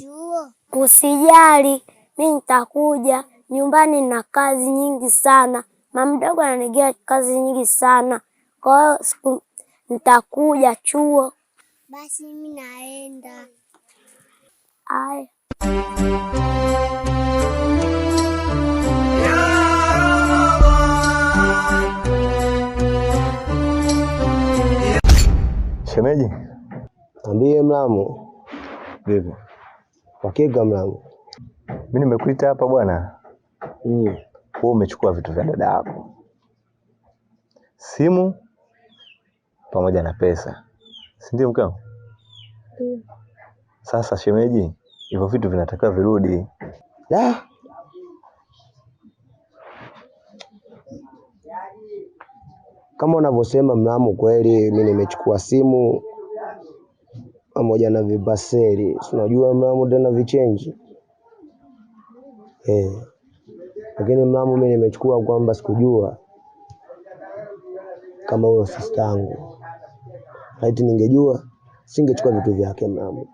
chuo? Usijali, mimi nitakuja. Nyumbani na kazi nyingi sana. Mama mdogo ananigia kazi nyingi sana. Kwa hiyo nitakuja chuo. Basi mimi naenda. Ai. Shemeji, ambie Mlamu. vipi? Hakika Mlamu. Mimi nimekuita hapa bwana. Wewe umechukua vitu vya dada yako. Simu pamoja na pesa. Si ndio mkao? Sasa shemeji, hivyo vitu vinatakiwa virudi. Kama unavyosema Mlamu, kweli mimi nimechukua simu pamoja na vibaseri. Unajua Mlamu, tena vichenji. Lakini Mlamu, mimi nimechukua kwamba sikujua kama huyo sister yangu. Laiti ningejua singechukua vitu vyake Mlamu.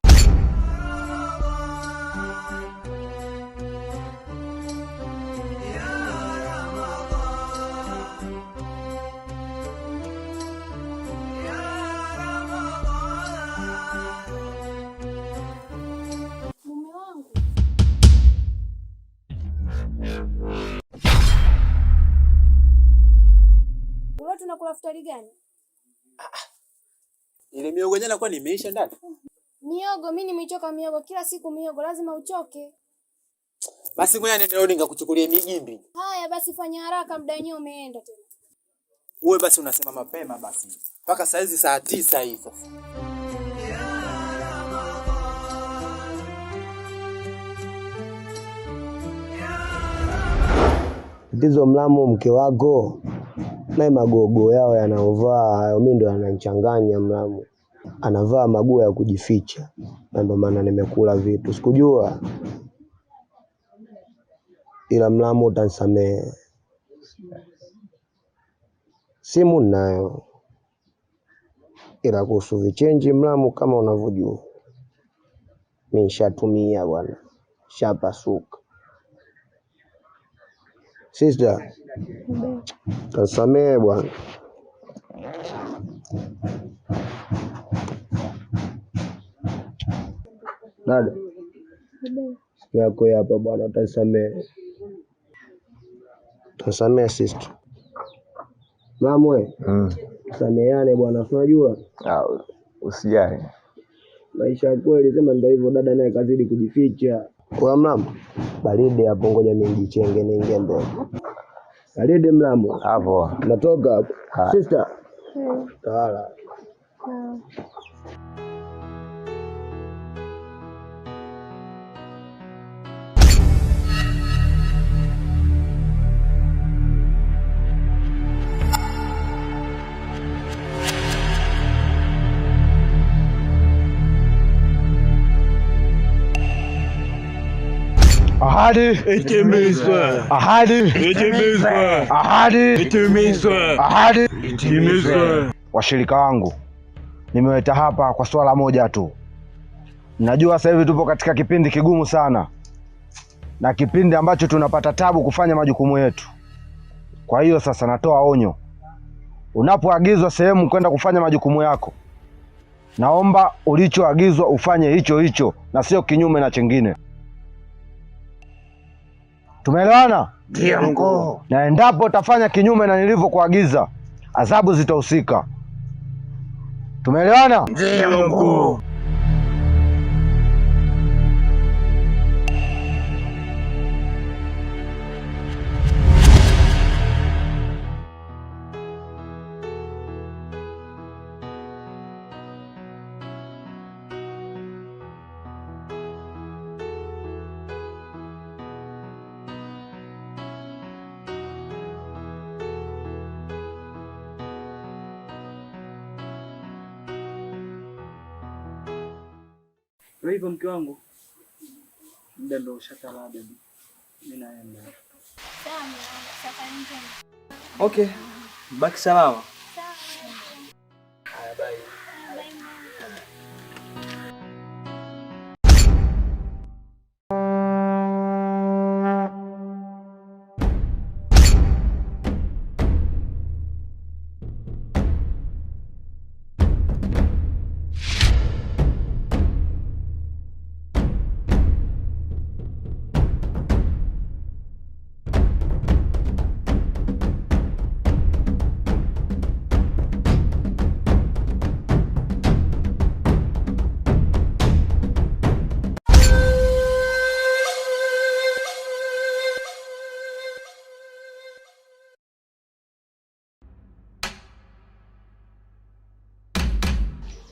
Tunakula futari gani? Ile miogo jana kwa nimeisha ndani. Miogo, mimi nimechoka miogo, kila siku miogo, lazima uchoke. Basi ngoja nende leo nikakuchukulie migimbi. Haya basi fanya haraka, muda wenyewe umeenda tena. Wewe basi unasema mapema basi. Mpaka saa hizi saa 9 hii sasa. Tatizo Mlamu, mke wako naye magogo yao yanaovaa hayo mimi ndo yananichanganya Mlamu. Anavaa maguo ya kujificha. Na ndio maana nimekula vitu. Sikujua. Ila Mlamu utanisamehe. Simu nayo. Ila kuhusu vichenji Mlamu, kama unavyojua, mimi nishatumia bwana. Shapasuka. Sister, utanisamehe bwana. Dada. Siku yako hapa bwana, utanisamehe. Utanisamehe sister. Mlamu wewe. Sameheane bwana, unajua? Usijali. Maisha kweli sema ndio hivyo, dada naye kazidi kujificha. Kwa Mlamu, baridi hapo, ngoja mimi nijichenge niingie mbele. Baridi Mlamu. Hapo. Natoka hapo. Sister. Tawala. Ahadi itimizwe. Ahadi Itimizwe. Ahadi Itimizwe. Ahadi Itimizwe. Washirika wangu, nimeweta hapa kwa swala moja tu. Najua sasa hivi tupo katika kipindi kigumu sana, na kipindi ambacho tunapata tabu kufanya majukumu yetu. Kwa hiyo sasa natoa onyo. Unapoagizwa sehemu kwenda kufanya majukumu yako, naomba ulichoagizwa ufanye hicho hicho na sio kinyume na chengine. Tumeelewana? Ndiyo mkuu. Na endapo utafanya kinyume na nilivyokuagiza, adhabu zitahusika. Tumeelewana? Ndiyo mkuu. Kwa hivyo mke wangu, muda ndio ushatalaa baby. Mimi naenda. Sawa, safari njema. Okay. Baki salama. Sawa. Haya, bye.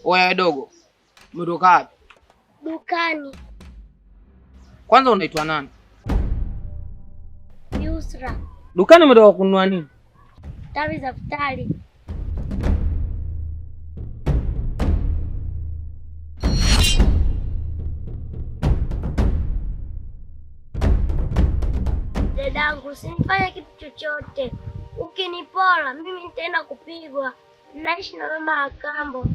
Oya dogo, umetoka wapi? Dukani. Kwanza unaitwa nani? Yusra. Dukani umetoka kununua nini? Tawi za futari. Dadangu, usinifanye kitu chochote. Ukinipola mimi nitaenda kupigwa. Naishi na mama wa kambo,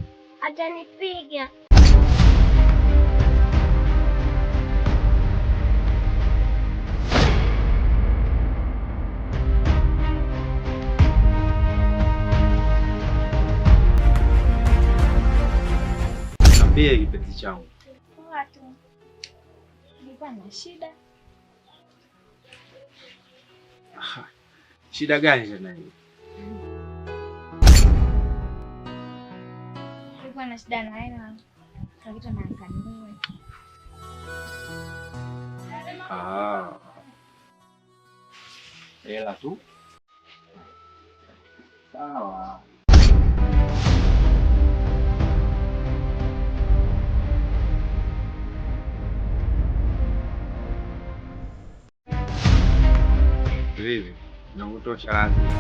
atanipiga. Niambie kipenzi changu. Watu. Nilikuwa na shida. Shida gani tena hiyo? Nilikuwa na shida na hela. Kakita na kanunue. Hela tu? Sawa. Vivi, nakutosha lazima.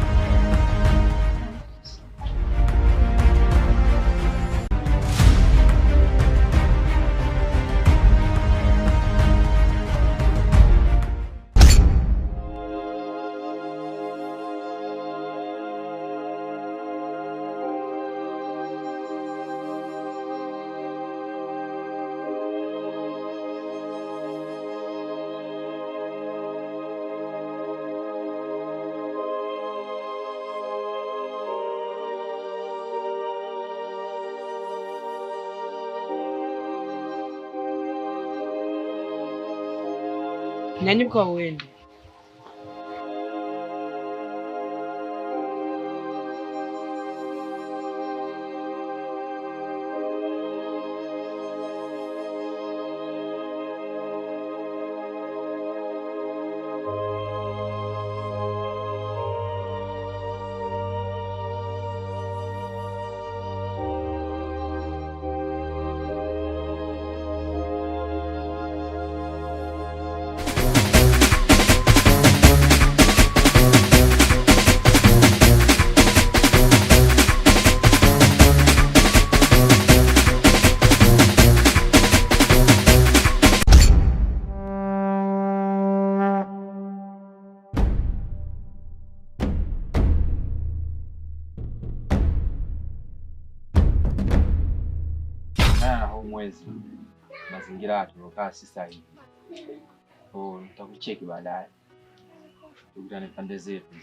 Nyanyuka uende. Mwezi mazingira tulokaa si sahihi. Nitakucheki baadaye. Tukutane pande zetu.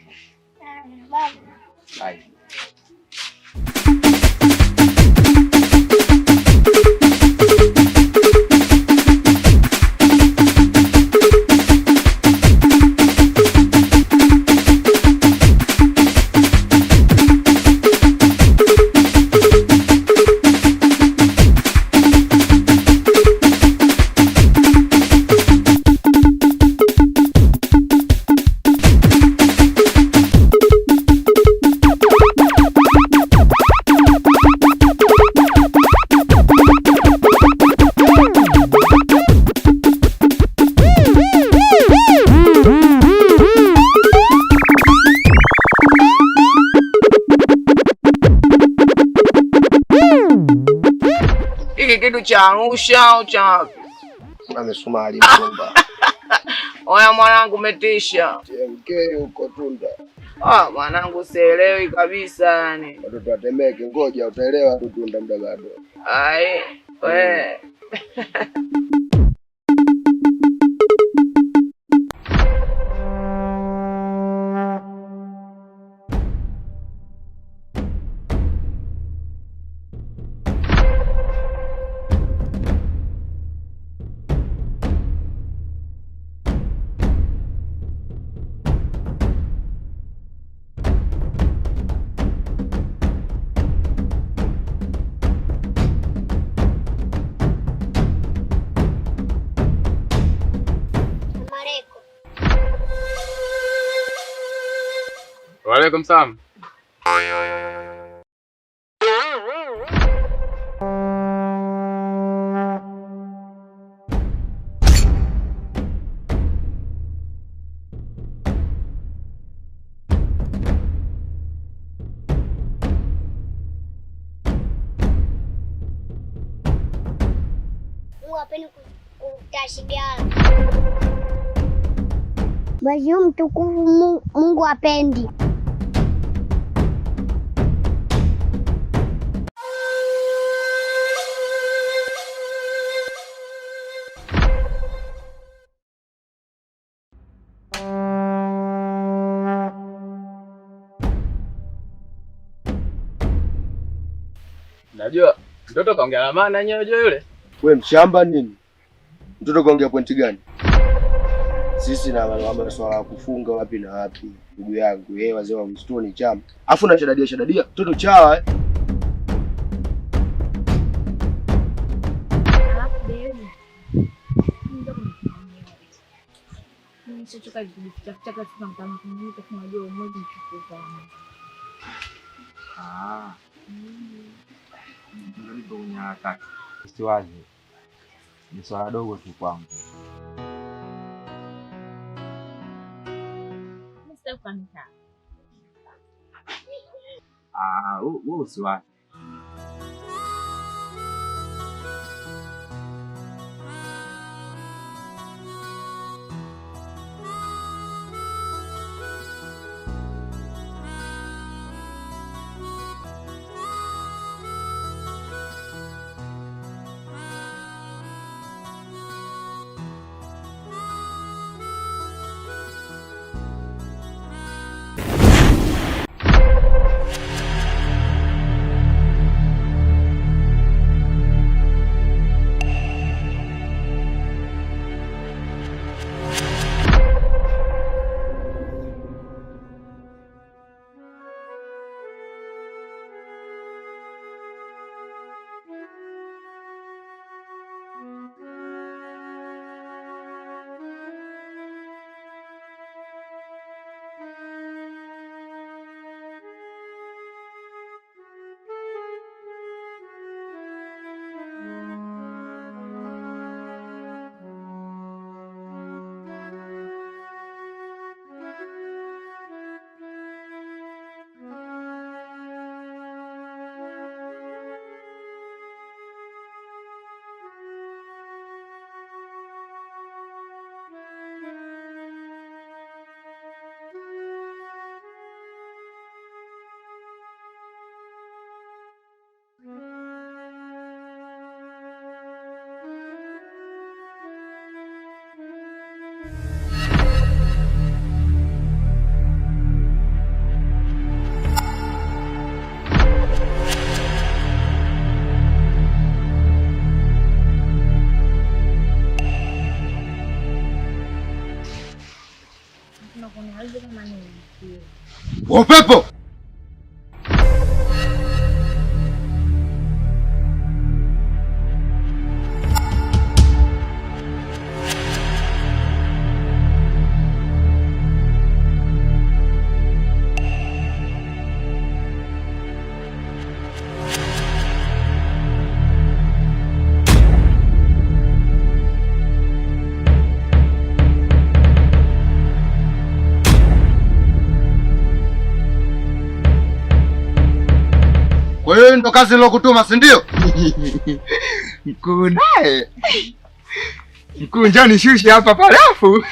Bye. Kitu cha Arusha au cha Misumari mchumba. Oya mwanangu umetisha. TMK uko Tunda. Mwanangu sielewi kabisa yani. Watoto wa Temeke, ngoja utaelewa tu Tunda muda bado. Ai, we. Waalaikumsalam. Mungu hapendi kutashigana. Basi mtukufu Mungu hapendi. Najua mtoto kaongea na maana nyewe yule. We mshamba nini? Mtoto kaongea pointi gani? Sisi na masuala ya kufunga wapi na wapi, ndugu yangu. Yeye wazee wa msituni chama. Afu na shadadia. Mtoto chawa Siwazi. Ni swala dogo tu kwangu. Wewe usiwazi. upepo. Kwa hiyo ndo kazi nilokutuma, si ndio? Mkuu naye. Mkuu njoo nishushe hapa parafu.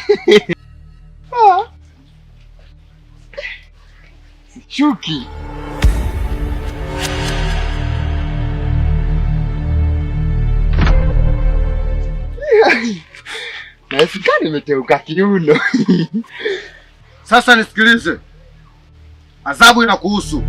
Chuki. Nasikia nimeteuka kiuno. Sasa nisikilize. Adhabu inakuhusu.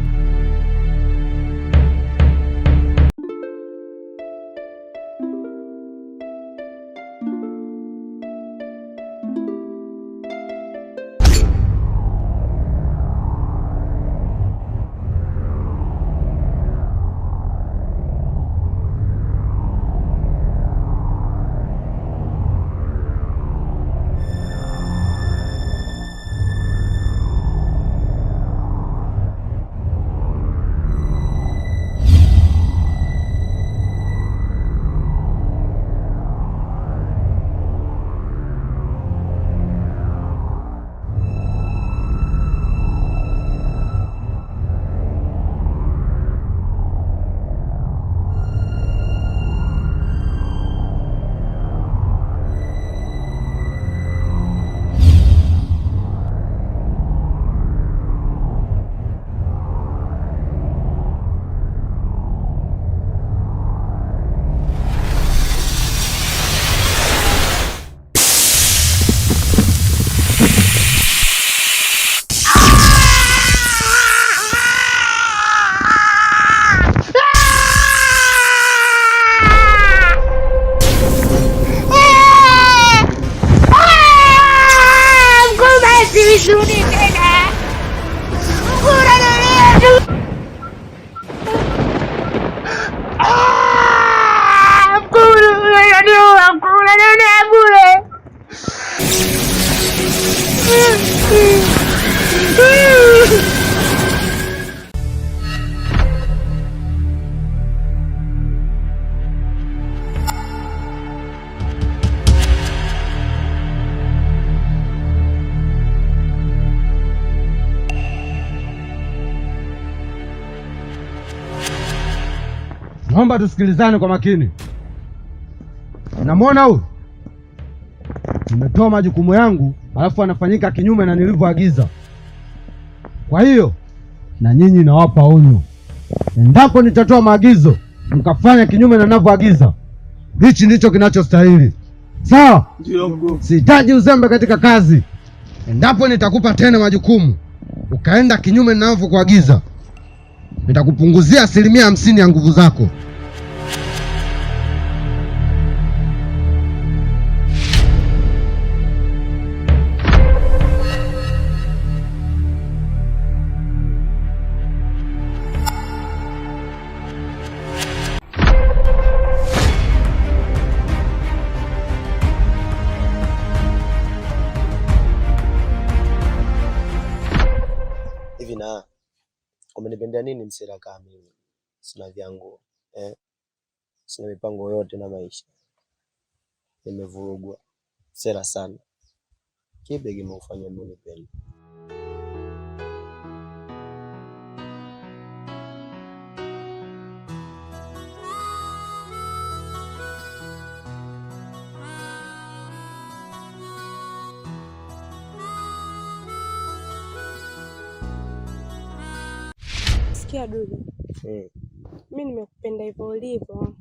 Rudi tena. Mkuu unaniua. Mkuu unaniua bure. Naomba tusikilizane kwa makini. Unamwona huyu? Nimetoa majukumu yangu, alafu anafanyika kinyume na nilivyoagiza. Kwa hiyo na nyinyi nawapa onyo. Endapo nitatoa maagizo mkafanya kinyume na ninavyoagiza, hichi ndicho kinachostahili. Sawa? Ndio mkuu. Sihitaji uzembe katika kazi. Endapo nitakupa tena majukumu ukaenda kinyume na ninavyokuagiza, nitakupunguzia 50% ya nguvu zako. Hivi na umenipendea nini msela kama mimi? Sina vyangu, sina mipango yote na maisha. Nimevurugwa sera sana. Kipi kimeufanya mimi nipende? Sikia Dudu. Mimi nimekupenda hivyo ulivyo.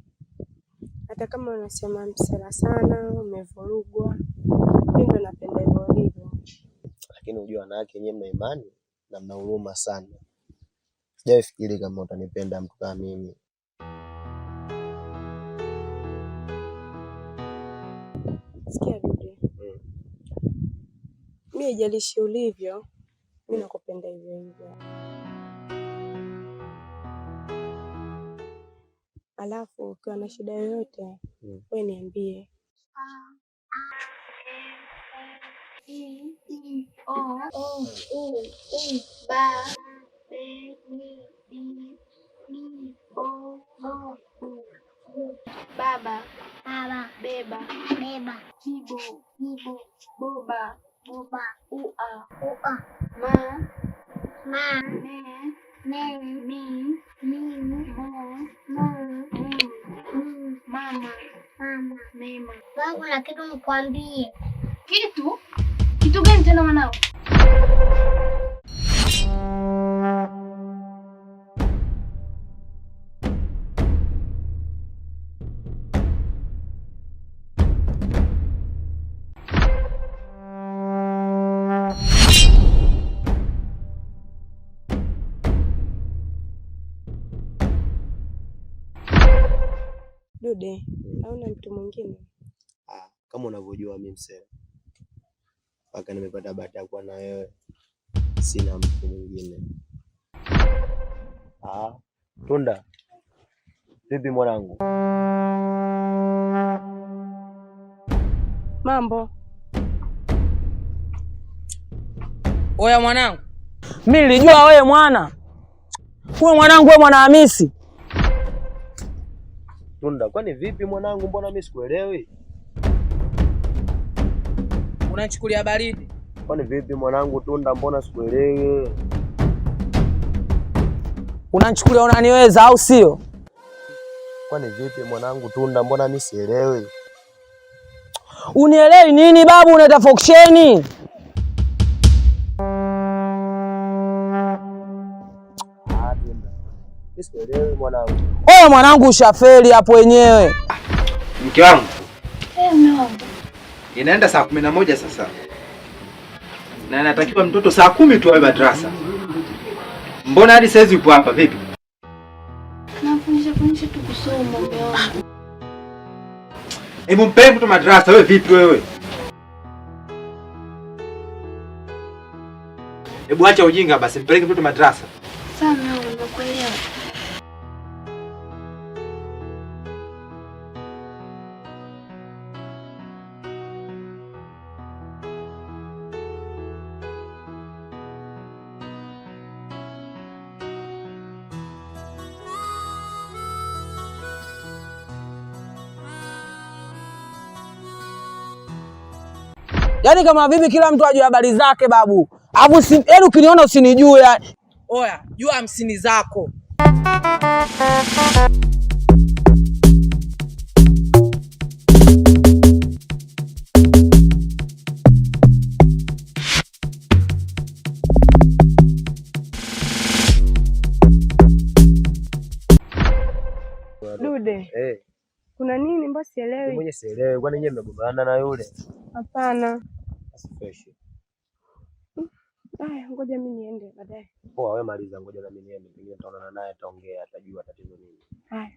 Hata kama unasema msela sana, umevurugwa, mimi ndo napenda hivyo ulivyo. Lakini unajua wanawake wenyewe mna imani na mna huruma sana. Sijafikiri kama utanipenda mtu kama mimi. Sikia Dudu. Mimi haijalishi ulivyo, mimi nakupenda hivyo hivyo. Alafu ukiwa na shida yoyote, wewe niambie. Baba, baba, beba, beba, hibo, hibo, boba, boba, ua, ua, ma, ma, me, mi, mo, mama, mama, mema. Wangu na kitu nikwambie. Kitu? Kitu gani tena mwanao? Dude, hauna mtu mwingine? Kama unavyojua mimi msela. Mpaka nimepata bahati ya kuwa na wewe. Sina mtu mwingine. Tunda. Vipi mwanangu? Mambo. Oya mwanangu. Mimi nilijua wewe mwana. Wewe mwanangu, wewe mwana Hamisi. Tunda, kwani vipi mwanangu, mbona mimi sikuelewi? Unachukulia baridi. Kwani vipi mwanangu Tunda, mbona sikuelewi? Unanichukulia unaniweza au sio? Kwani vipi mwanangu Tunda, mbona mimi sielewi? Unielewi nini babu, unaita foksheni? Sielewi mwanangu. Oya mwanangu, ushafeli hapo wenyewe. Mke wangu. Mume wangu. Inaenda saa 11 sasa. Na natakiwa mtoto saa 10 tu awe madrasa. Mbona hadi sasa yupo hapa vipi? Nafundisha tu kusoma mume wangu. Hebu mpeleke mtoto madrasa, wewe vipi wewe? Hebu acha ujinga basi, mpeleke mtoto madrasa. Sawa mume wangu, nimekuelewa. Yaani kama vipi kila mtu ajue habari zake babu. Alafu yaani ukiniona usinijue yani. Oya, jua 50 zako. Dude. Kuna nini mbona sielewi? Mwenye sielewi, kwani nyewe mmegombana na yule? Hapana. Fresh. Aya, ngoja mimi niende baadaye. Poa, wewe maliza, ngoja na mimi niende. Pengine tutaonana naye, ataongea, atajua tatizo nini. Haya.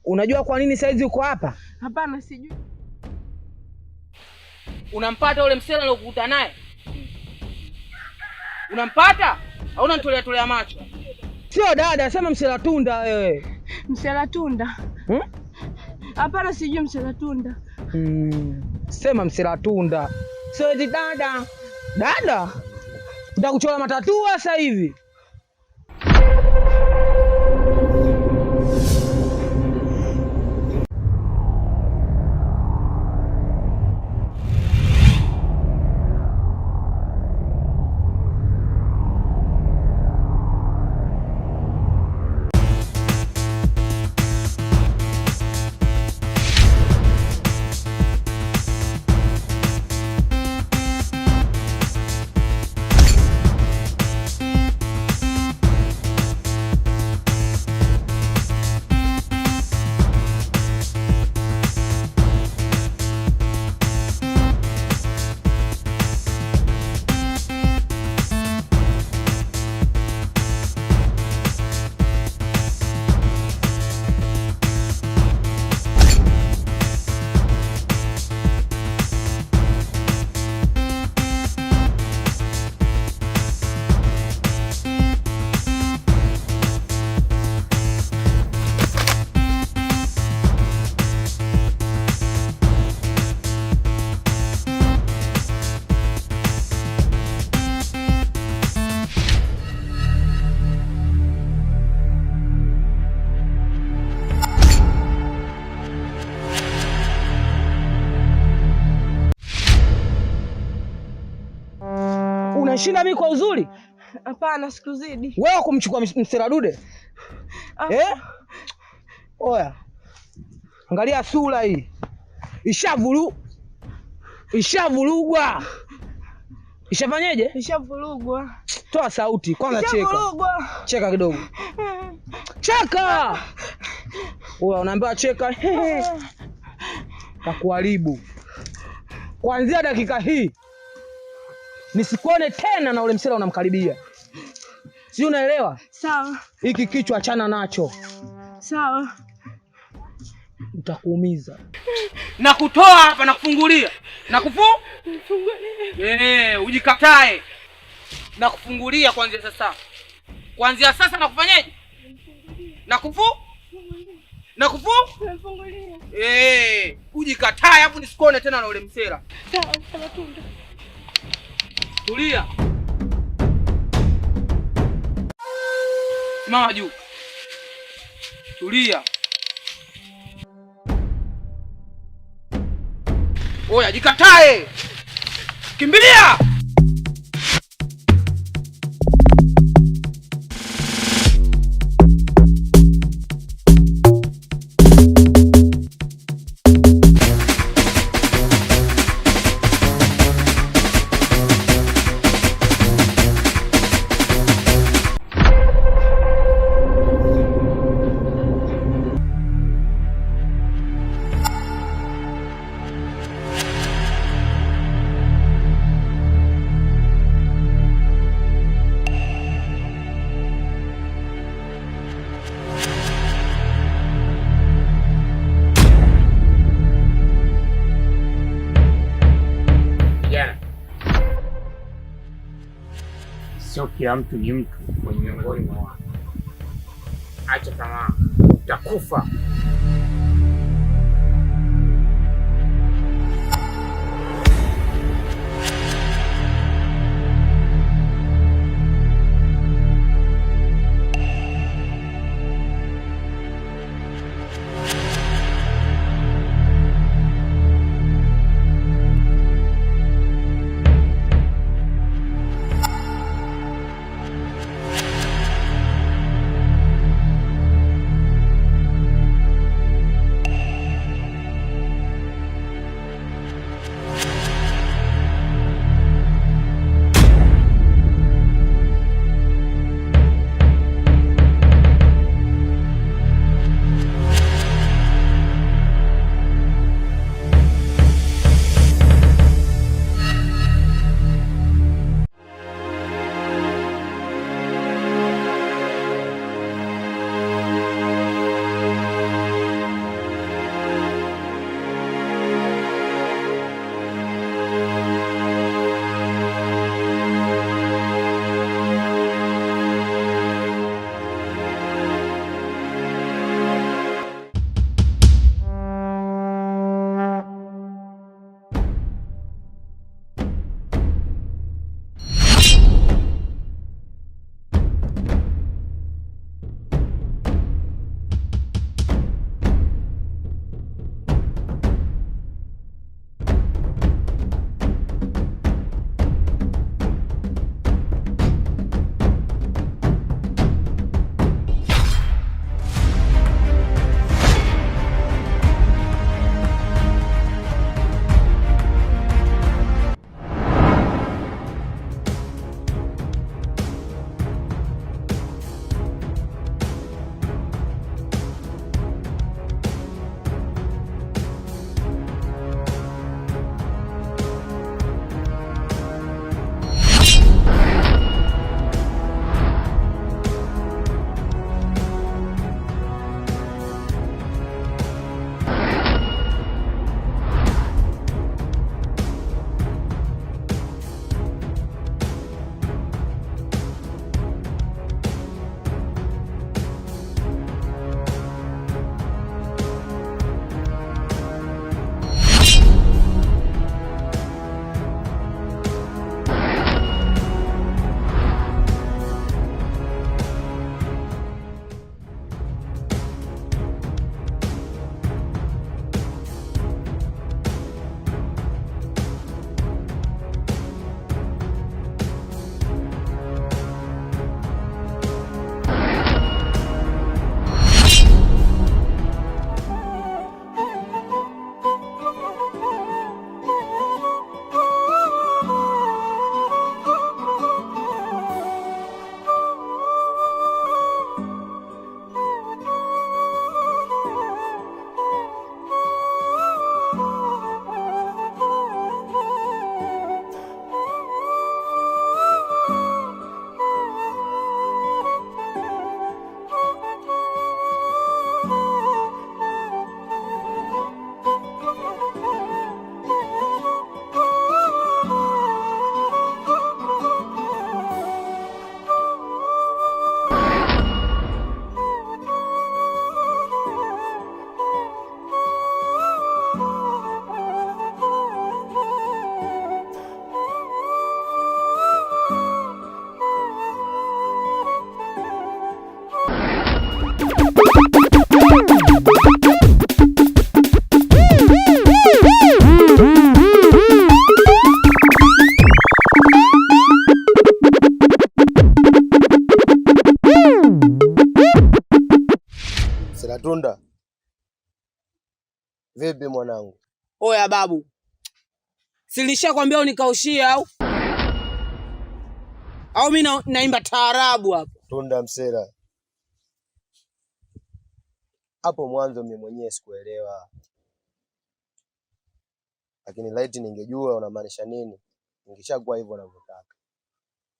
Unajua kwa nini saizi uko hapa? Hapana, sijui. Unampata ule msela uliokukuta naye? Unampata? Au unanitolea macho? Sio dada, sema msela tunda wewe. Msela tunda? Hapana, sijui msela tunda. Sema msela tunda. Sio eti dada. Dada? Nitakuchora matatua sasa hivi. Unashinda mimi kwa uzuri? Hapana, sikuzidi. Wewe kumchukua msela dude? Oya. Angalia sura hii. Ishavurugwa. Ishafanyeje? Ishavurugwa. Toa sauti, kwanza cheka. Ishavurugwa. Cheka kidogo. Cheka. Oya, unaambiwa cheka. Takuharibu. Kuanzia dakika hii nisikuone tena na ule msela unamkaribia. Si unaelewa? Sawa. Hiki kichwa achana nacho. Sawa. Utakuumiza. Na kutoa hapa na kufungulia. Na Nifungulie. Ujikatae. Na kufungulia kuanzia sasa. Kuanzia sasa na kufanyaje? Na kufungulia. Ujikatae hapo nisikuone tena na ule msela. Sawa, tunda. Tulia. Simama juu. Tulia. Oya, jikatae. Kimbilia. Sio kila mtu ni mtu kwenye miongoni mwa watu. Acha tamaa, utakufa. Tunda. Vipi mwanangu? Oya babu. Silishakwambia unikaushie au mimi naimba taarabu hapa? Tunda msela. Hapo mwanzo mimi mwenyewe sikuelewa. Lakini laiti ningejua unamaanisha nini, ningeshakuwa hivyo unavyotaka.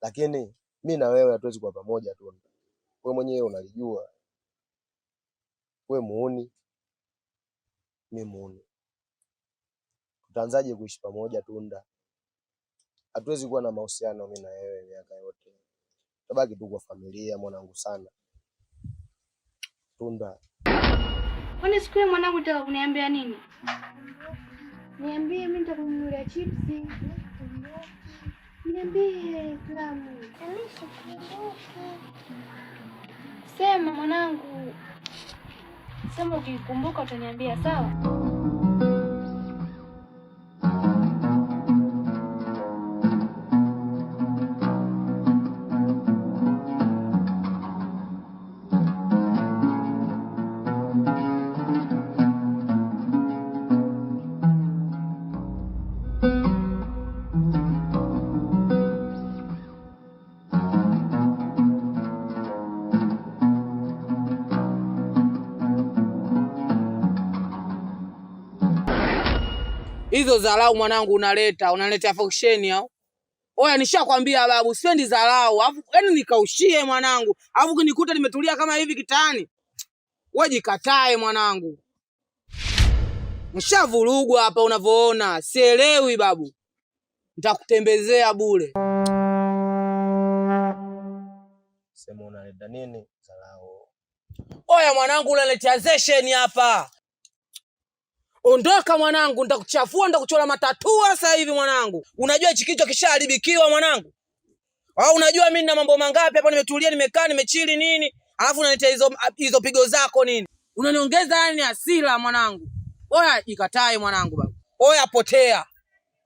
Lakini mimi na wewe hatuwezi kuwa pamoja tu. Wewe mwenyewe unalijua. Wewe muuni, mimi muuni. Tutaanzaje kuishi pamoja Tunda? Hatuwezi kuwa na mahusiano mimi na wewe miaka yote. Tabaki tu kwa familia mwanangu sana. Tunda. Kwani siku ile mwanangu nataka kuniambia nini? Niambie mimi nitakununulia chipsi. Niambie Klamu. Sema mwanangu. Sema ukikumbuka utaniambia sawa? Hizo dharau mwanangu unaleta function au? Oya nishakwambia babu, sipendi dharau. Alafu yani nikaushie mwanangu. Alafu kunikuta nimetulia kama hivi kitani. Wewe jikatae mwanangu. Mshavurugwa hapa unavyoona. Sielewi babu. Nitakutembezea bure. Sema unaleta nini dharau? Oya mwanangu unaletea zesheni hapa. Ondoka mwanangu, nitakuchafua, nitakuchora matatua sasa hivi mwanangu. Unajua hichi kichwa kishaharibikiwa mwanangu? Au unajua mimi nina mambo mangapi hapa nimetulia, nimekaa, nimechili nini? Alafu unaniletea hizo pigo zako nini? Unaniongeza yani hasira mwanangu. Oya jikatae mwanangu baba. Oya potea.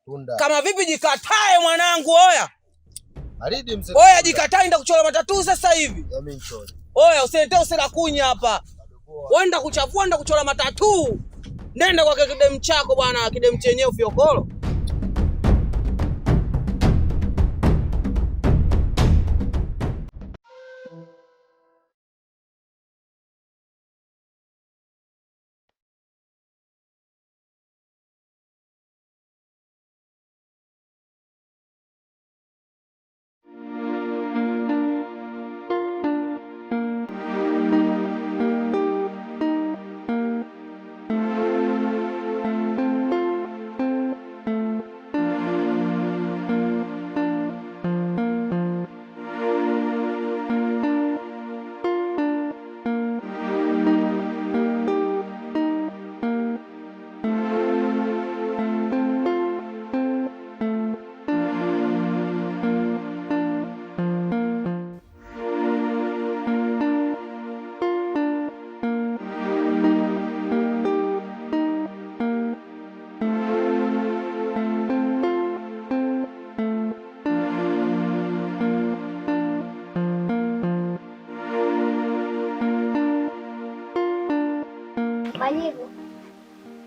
Tunda. Kama vipi jikatae mwanangu oya? Aridi mzee. Oya jikatae nitakuchora matatua sasa hivi. Mimi nchore. Oya usiletee usela kunya hapa. Wewe nitakuchafua, nitakuchora matatua. Nenda kwa kidemu chako bwana, kidemu chenyewe fiokolo.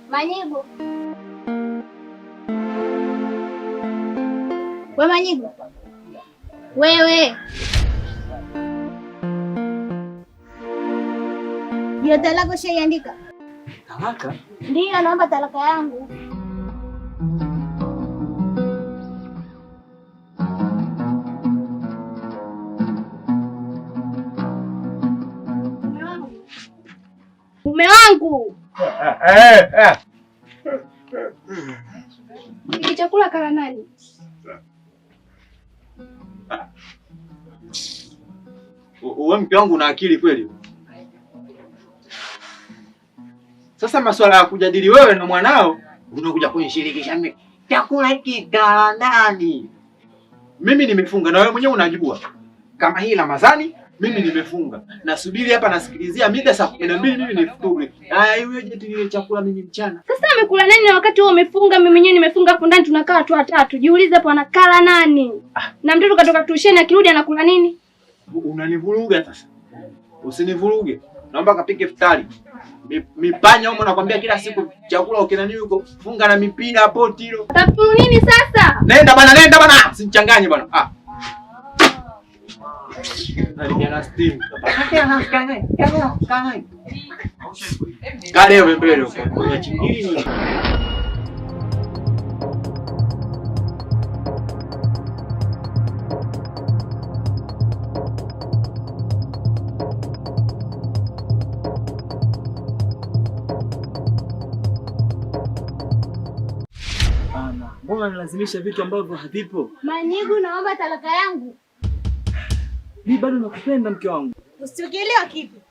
Manyigu. We Manyigu. Wewe. Hiyo talaka shaiandika? Talaka? Ndiyo, naomba talaka yangu. Mume wangu. Hiki chakula kala nani? Uwe mke wangu una akili kweli? Sasa masuala ya kujadili wewe na mwanao unakuja kunishirikisha mimi. Chakula hiki kala nani? Mimi nimefunga na wewe mwenyewe unajua. Kama hii Ramadhani mimi nimefunga. Nasubiri hapa nasikilizia mida saa 12 mimi nifuturu. Haya iweje ile chakula mimi mchana? Sasa amekula nani na wakati wewe umefunga, mimi mwenyewe nimefunga hapo ndani tunakaa watu watatu. Jiulize hapo anakala nani? Na mtoto katoka tusheni akirudi anakula nini? Unanivuruga sasa. Usinivuruge. Naomba kapike iftari. Mipanya huko nakwambia kila siku chakula ukinani huko funga na mipira hapo tilo. Utafunu nini sasa? Nenda bana. Usinichanganye bana. Ah. Aliana steam. Kale mbele huko. Kwa chini. Mbona nilazimisha vitu ambavyo havipo? Manyigu, naomba talaka yangu. Mimi bado nakupenda mke wangu. Usikielewa kipi?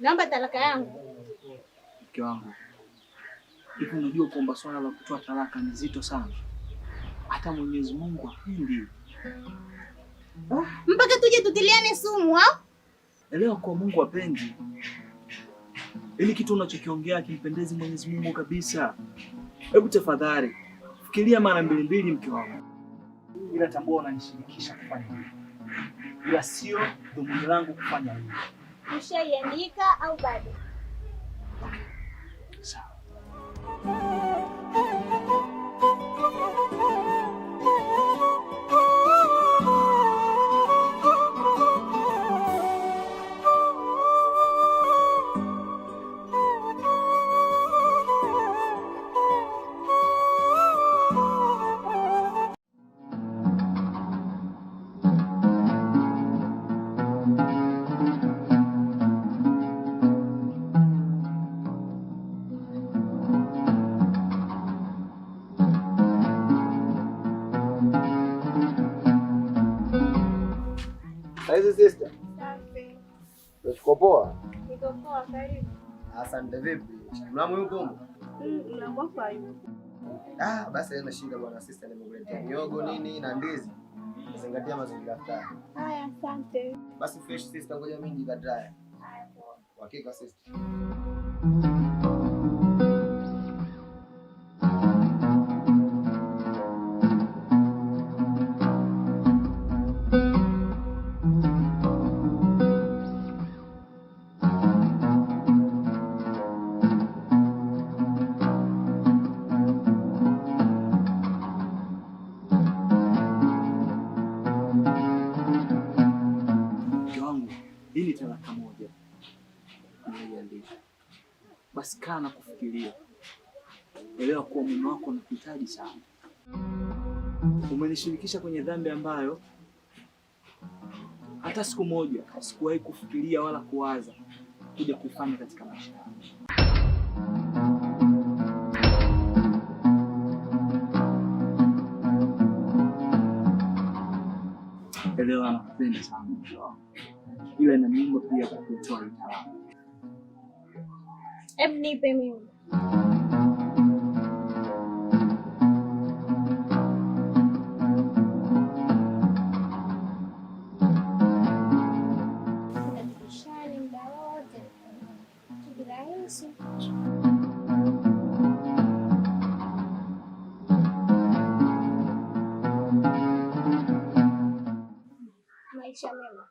Naomba talaka yangu. Mke wangu. Hivi unajua kwamba swala la kutoa talaka ni zito sana. Hata Mwenyezi Mungu hapendi. Mpaka tuje tutiliane sumu au? Elewa kwa Mungu hapendi. Ili kitu unachokiongea kimpendezi Mwenyezi Mungu kabisa. Hebu tafadhali fikiria mara mbili mke wangu. Ila tambua unanishirikisha kufanya hivi. Ila sio dhumuni langu kufanya hivi. Ushaiandika au bado? Sawa. Saizi sister. Uko poa? Niko poa, karibu. Asante. Vipi? Mlamu yuko huko? Mlamu wako hayupo. Basi haina shida bwana sister, nimekuletea miogo nini na ndizi. Zingatia mazingira fulani. Haya, asante. Basi fresh sister, ngoja mimi nikatae. Hakika sister. Hii talaka moja. Nimeiandika. Basi kaa na kufikiria. Elewa kuwa mume wako anakuhitaji sana. Umenishirikisha kwenye dhambi ambayo hata siku moja sikuwahi kufikiria wala kuwaza kuja kufanya katika maisha yangu. Elewa nakupenda sana. Ila inaniuma pia kukutoa talaka. Hebu nipe mimi. Shani muda wote. Kirahisi. Maisha mema.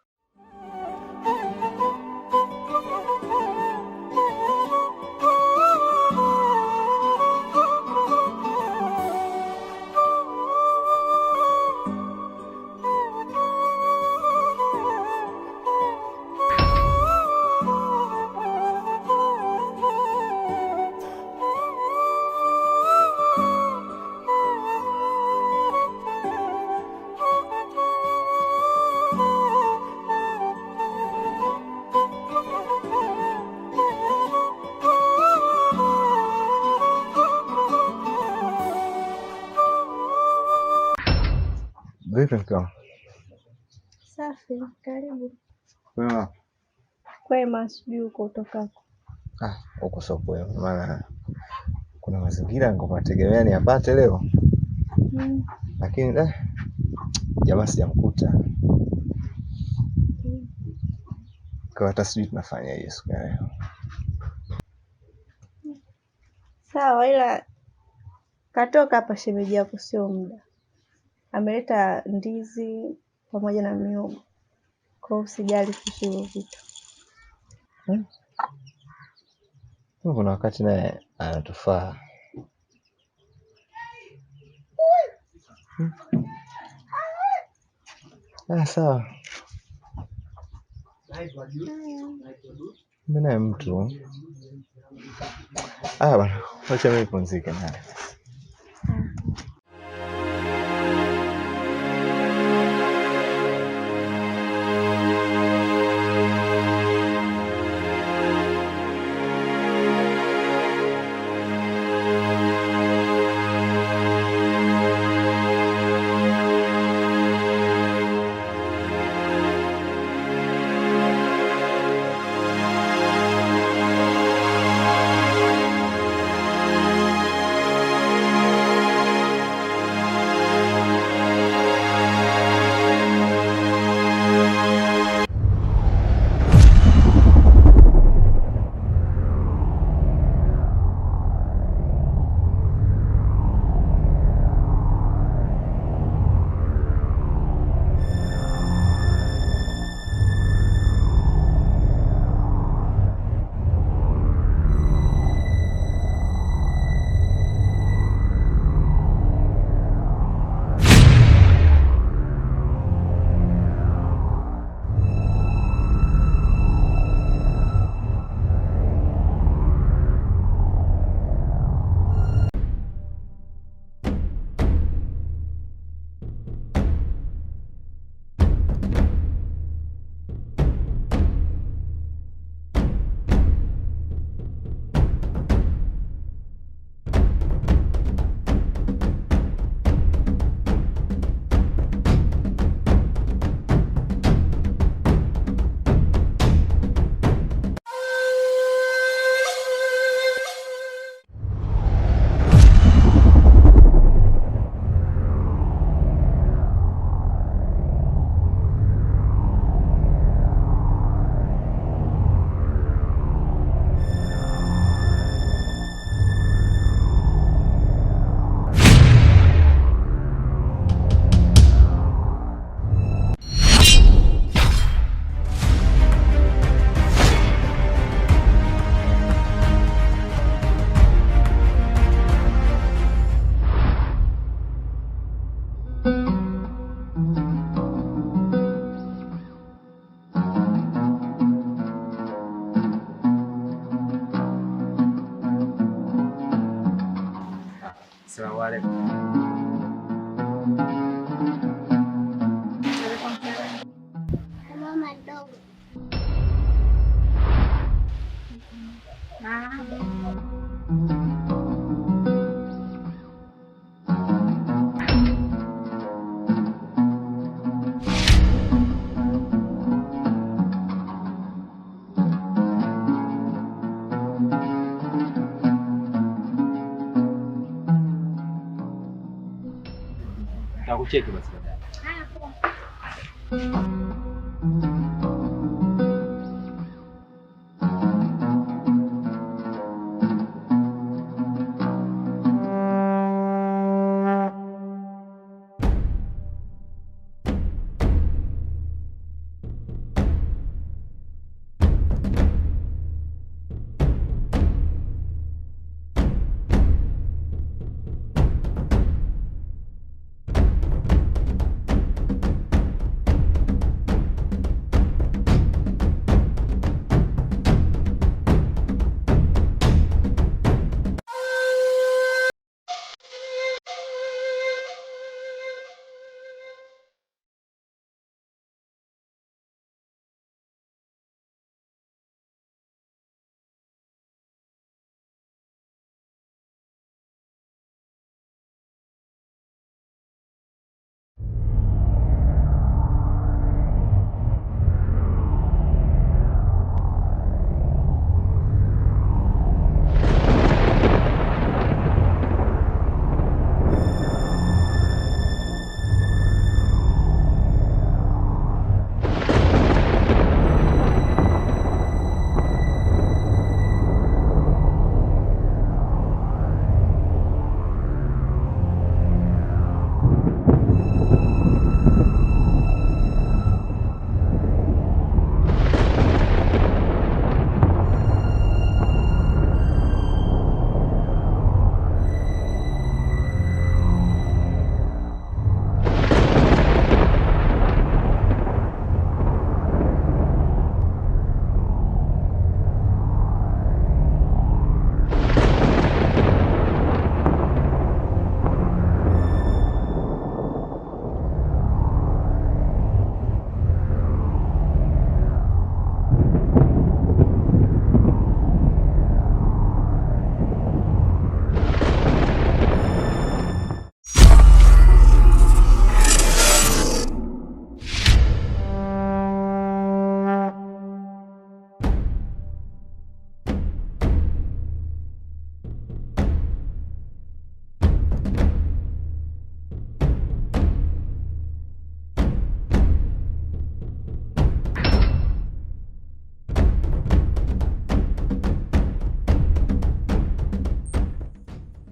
Vipi mkao? Safi, karibu. Kwema. Kwema, sijui uko utokako. Uko sio kwema. Maana kuna mazingira nikopategemea niyapate leo. Lakini jamaa sijamkuta. Kwa hata sijui tunafanya hiyo siku ya leo. Sawa, ila katoka hapa shemeji yako sio muda. Ameleta ndizi pamoja na miogo. Kwa usijali kuhusu hivyo vitu. Kuna wakati naye anatufaa. Sawa. Mimi naye mtu. Bwana, wacha mimi nipumzike naye. Assalamu alaikum. Mama dogo. Nakucheki basi baadaye.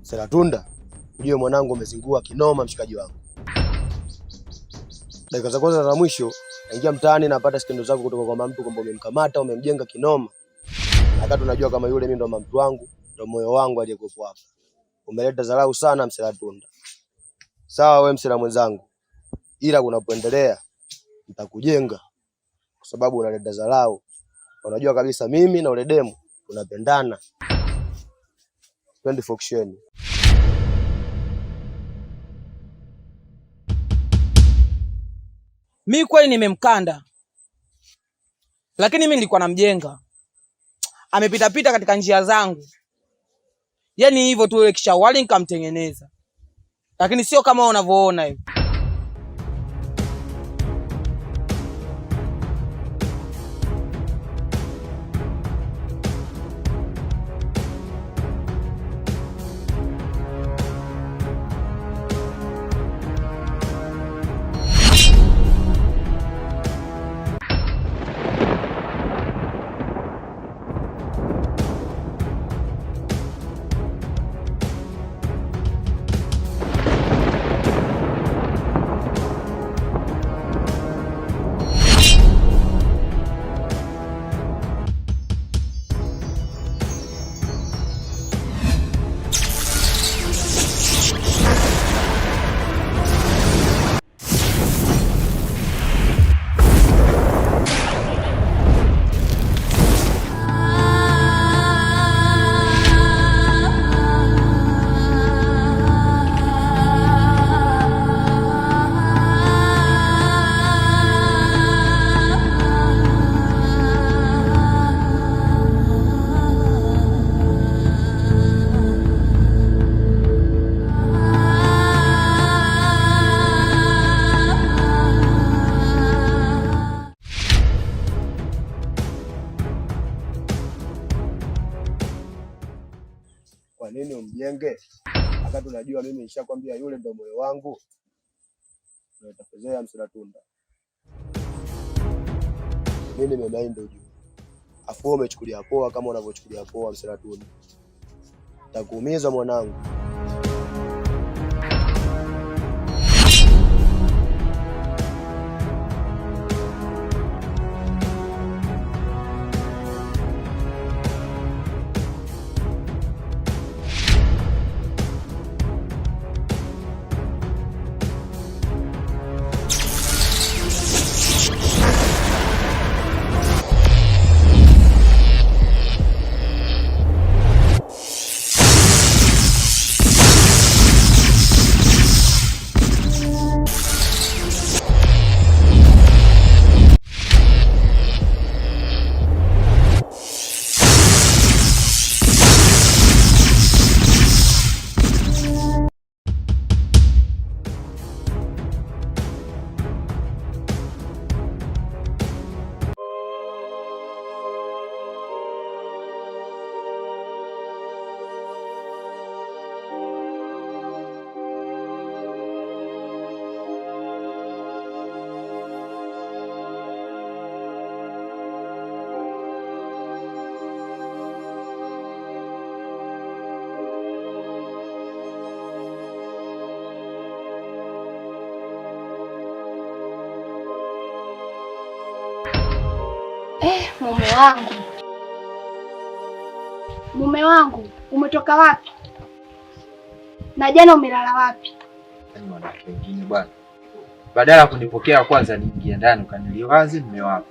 Selatunda, ujue mwanangu umezingua kinoma mshikaji wangu. Dakika za kwanza za mwisho naingia mtaani napata skendo zako kutoka kwa mama mtu kwamba umemkamata, umemjenga kinoma. Akati unajua kama yule mimi ndo mama mtu wangu, ndo moyo wangu aliyekuwepo hapa. Umeleta dharau sana Selatunda. Sawa wewe msela mwenzangu. Ila kunapoendelea nitakujenga kwa sababu unaleta dharau. Unajua kabisa mimi na ule demu tunapendana. Twende foksheni. Mimi kweli nimemkanda. Lakini mimi nilikuwa namjenga. Amepita pita katika njia zangu. Yaani hivyo tu ile kisha wali nikamtengeneza. Lakini sio kama unavyoona hivi. Kwa nini umjenge? Akati unajua mimi nishakwambia yule ndo moyo wangu. Unatafezea Selatunda. Mimi nimemind ujue. Afu umechukulia poa kama unavyochukulia poa Selatunda. Takuumiza mwanangu. Mume wangu, umetoka wapi? Na jana umelala wapi? Yaani wanawake wengine bwana. Badala ya kunipokea kwanza niingie ndani ukaniliwazi mume wako.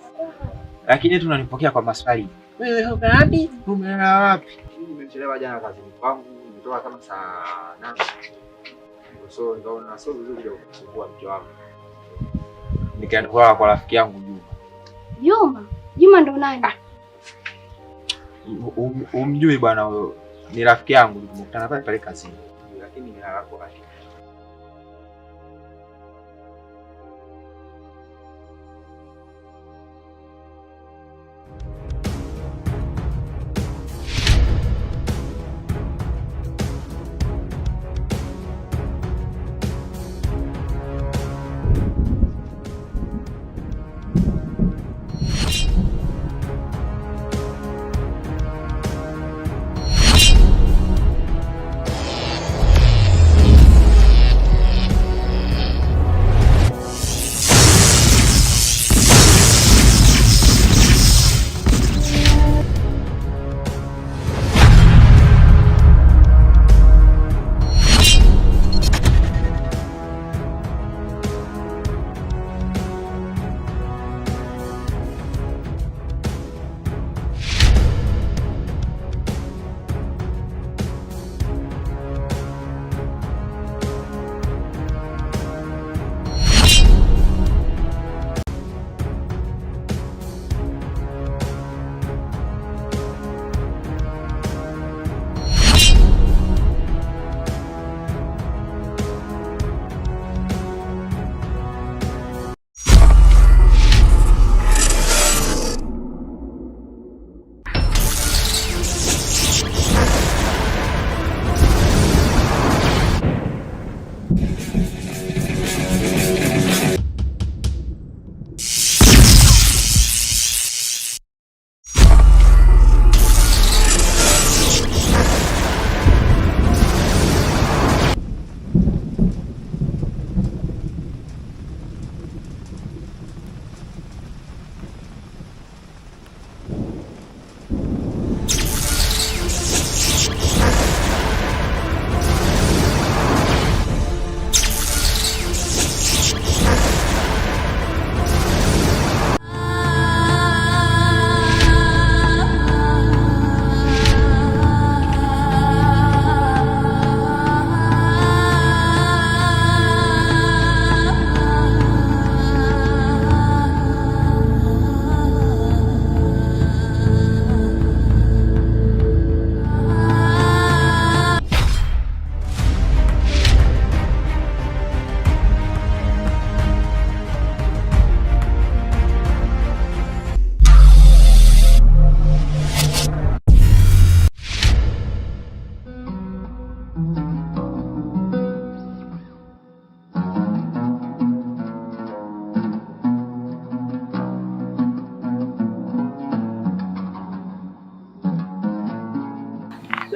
Lakini tunanipokea kwa maswali. Wewe uko wapi? Umelala wapi? Nimechelewa jana kazini kwangu, nimetoka kama saa 8. So nikaona sio vizuri kuchukua mke wangu. Nikaenda kwa rafiki yangu Juma. Juma? Juma ndo nani? Umjui bwana huyo? Ni rafiki yangu, tumekutana pale kazini. Lakini ni haraka wapi?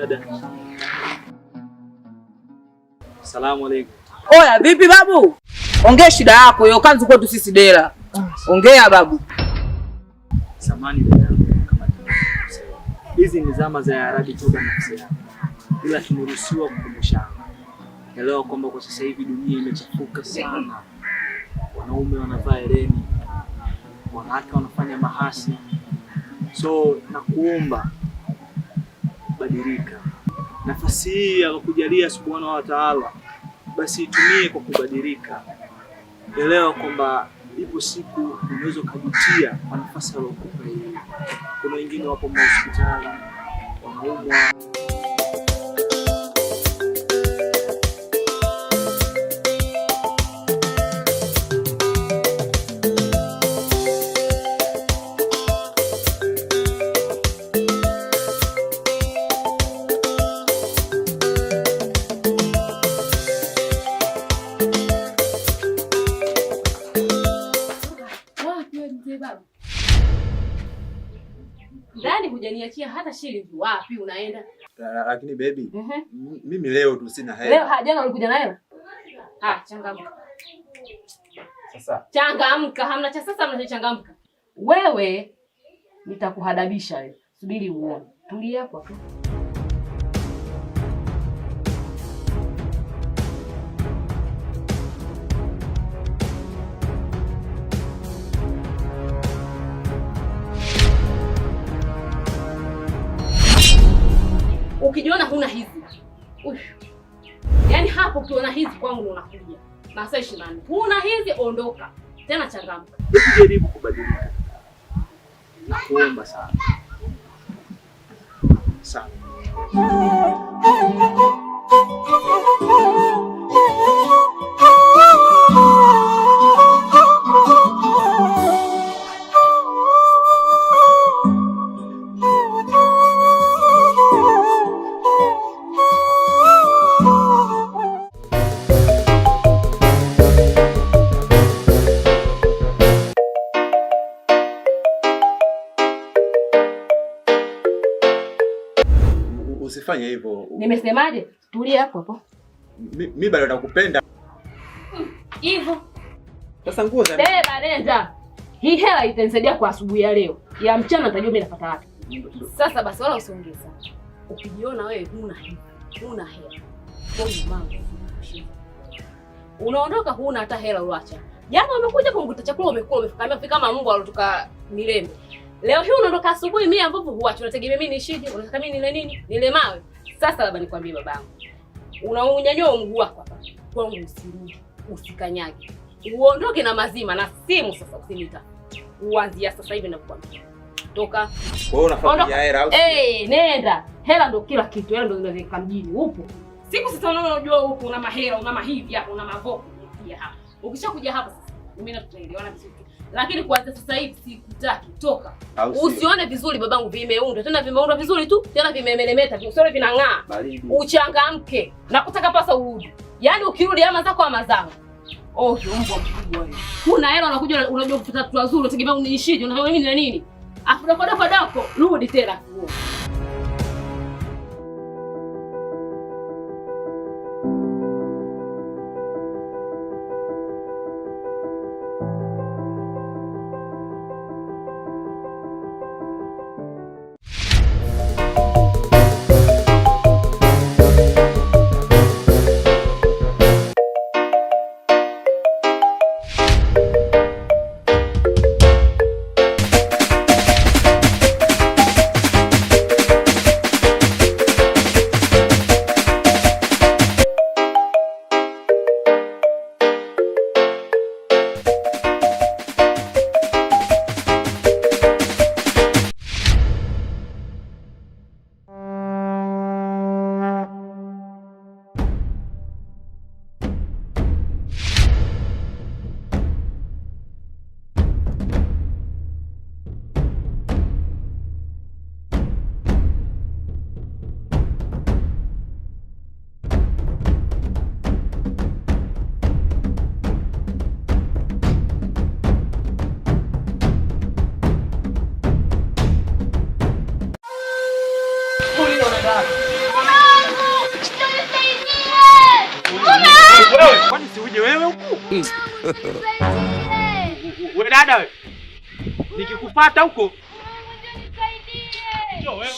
Dada. Asalamu alaykum. Oya, vipi babu? Ongea shida yako, hiyo kanzu kwetu sisi dela. Ongea babu. Samani dada. Hizi ni zama za Arabi toba nafsi yako. Ila tumeruhusiwa kukumbushana. Elewa kwamba kwa sasa hivi dunia imechafuka sana. Wanaume wanavaa hereni, wanawake wanafanya mahasi. So nakuomba badilika. Nafasi hii alokujalia Subhanahu wa Ta'ala, basi itumie kwa kubadilika. Elewa kwamba ipo siku unaweza kujutia kwa nafasi alokupa hii. Kuna wengine wapo hospitali wanaumwa. Ndani hujaniachia hata shilingi. Wapi unaenda? Lakini baby, mimi leo tu sina hela. Leo jana ulikuja na hela? Changamka. Sasa. Changamka, hamna cha sasa, hamna cha changamka. Wewe nitakuhadabisha wewe. Subiri uone. Tulia hapo tu. Ukijiona huna hizi. Yaani hapo ukiona hizi kwangu ndo unakuja. Masaa 24. Huna hizi ondoka. Tena changamka. Jaribu kubadilika. Nakuomba sana. Sana. Usifanye hivyo. Nimesemaje? Tulia hapo hapo. Mimi bado nakupenda. Hivyo. Sasa nguo za beba nenda. Hii hela itanisaidia kwa asubuhi ya leo. Ya mchana nitajua mimi napata wapi. Sasa basi wala usiongeza. Ukijiona wewe huna hela. Kwa mama. Unaondoka huna hata hela uacha. Jana umekuja kumkuta chakula umekula umefika kama Mungu alotoka Milembe. Leo hii unaondoka asubuhi mimi ambapo huacha unategemea mimi nishije? Unataka mimi nile nini? Nile mawe. Sasa labda nikwambie babangu. Unaunyanyua mguu wako hapa. Kwangu usirudi, usikanyage. Uondoke na mazima na simu sasa usinita. Uanzia sasa hivi nakukwambia. Toka. Wewe unafanya hela au? Nenda. Hela ndio kila kitu. Hela ndio inaweka mjini. Upo. Siku sasa unajua upo una mahela, una mahivi hapo, una mavoko pia hapa. Ukishakuja hapa sasa, mimi na tutaelewana vizuri. Lakini kuanzia sasa hivi sikutaki, toka. Usione vizuri babangu vimeundwa. Tena vimeundwa vizuri tu, tena vimemelemeta, usione vinang'aa. Uchangamke. Nakutaka pasa urudi. Yaani ukirudi ama zako ama zangu. Mbwa mkubwa wewe. Kuna hela unakuja unajua kufuta tu wazuri, unategemea uniishije, unataka mimi ni nini? Afu dako, rudi tena. Wewe, kwani si uje wewe huku? Wewe dada wewe. Nikikufuata huko. Njoo wewe.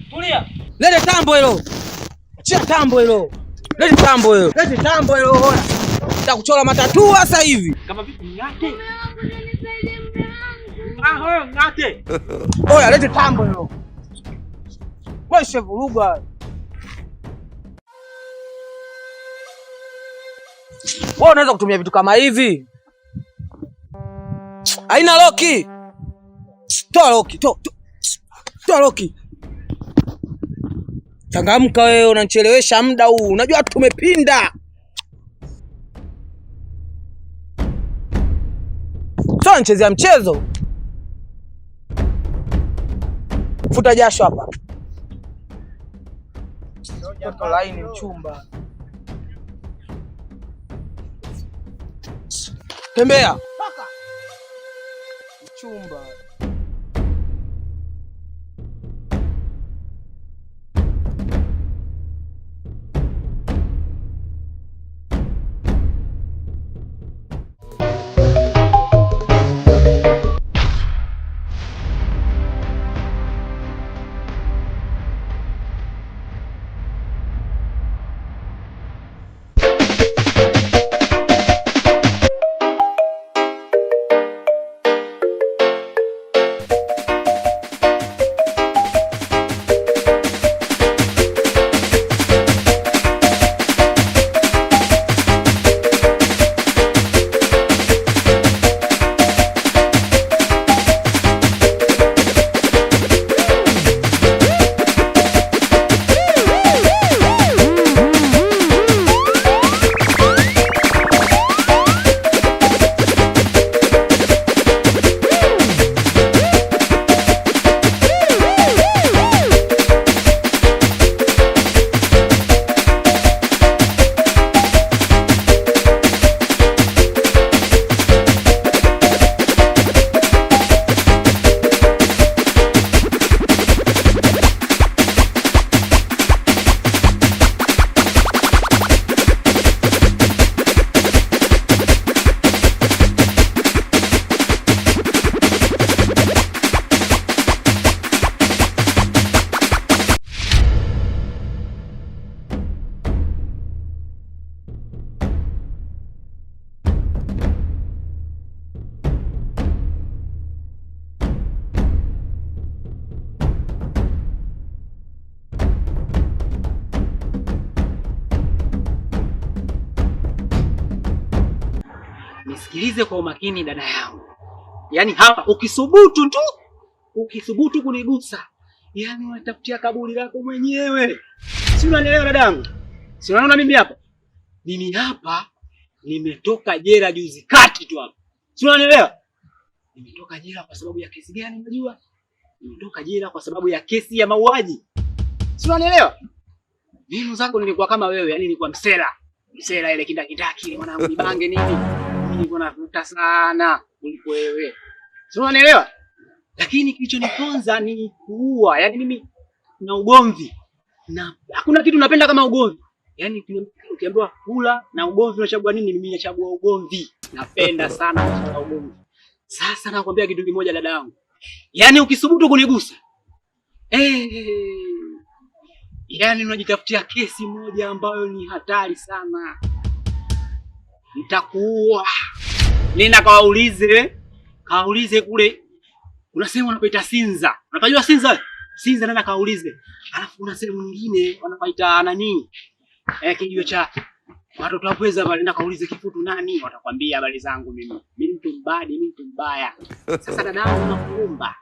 Tulia. Lete tambo hilo. Achia tambo hilo. Lete tambo hilo. Lete tambo hilo. Ona. Nitakuchora matatu sasa hivi. Kama vipi ngate? Wewe ngate. Oya, lete tambo hilo. Wewe shevuruga. Wewe unaweza kutumia vitu kama hivi? Haina loki. Toa loki, toa loki. Changamka wewe, unanichelewesha muda huu. Unajua tumepinda. Sio nichezea mchezo. Futa jasho hapa. Toto laini mchumba. Tembea. Paka. Mchumba. Nisikilize kwa umakini dada yangu. Yaani hapa ukisubutu kunigusa, yaani unatafutia kaburi lako mwenyewe. Si unanielewa dada yangu? Si unaona mimi hapa? Mimi hapa nimetoka jela juzi kati tu hapa. Si unanielewa? Nimetoka jela kwa sababu ya kesi gani unajua? Nimetoka jela kwa sababu ya kesi ya mauaji. Si unanielewa? Mimi zangu nilikuwa kama wewe, yaani nilikuwa msela. Msela ile kindakindaki mwanangu nibange nini? Nilikuwa navuta sana kuliko wewe. Sio unanielewa? Lakini kilichoniponza ni kuua. Yaani mimi na ugomvi. Na hakuna kitu napenda kama ugomvi. Yaani ukiambiwa kula na ugomvi unachagua nini? Mimi nachagua ugomvi. Napenda sana kuchagua ugomvi. Sasa nakwambia kitu kimoja dada yangu. Yaani ukisubutu kunigusa. Yaani unajitafutia kesi moja ambayo ni hatari sana. Nitakuua. Nenda kaulize kule. Kuna sehemu wanapaita Sinza. Unapajua Sinza? Sinza nenda kaulize. Alafu kuna sehemu nyingine wanapaita nani? Kijio cha watoto wapweza pale, nenda kaulize Kifutu nani? Watakwambia habari zangu mimi. Mimi mtu mbaya. Sasa dadangu nakuomba.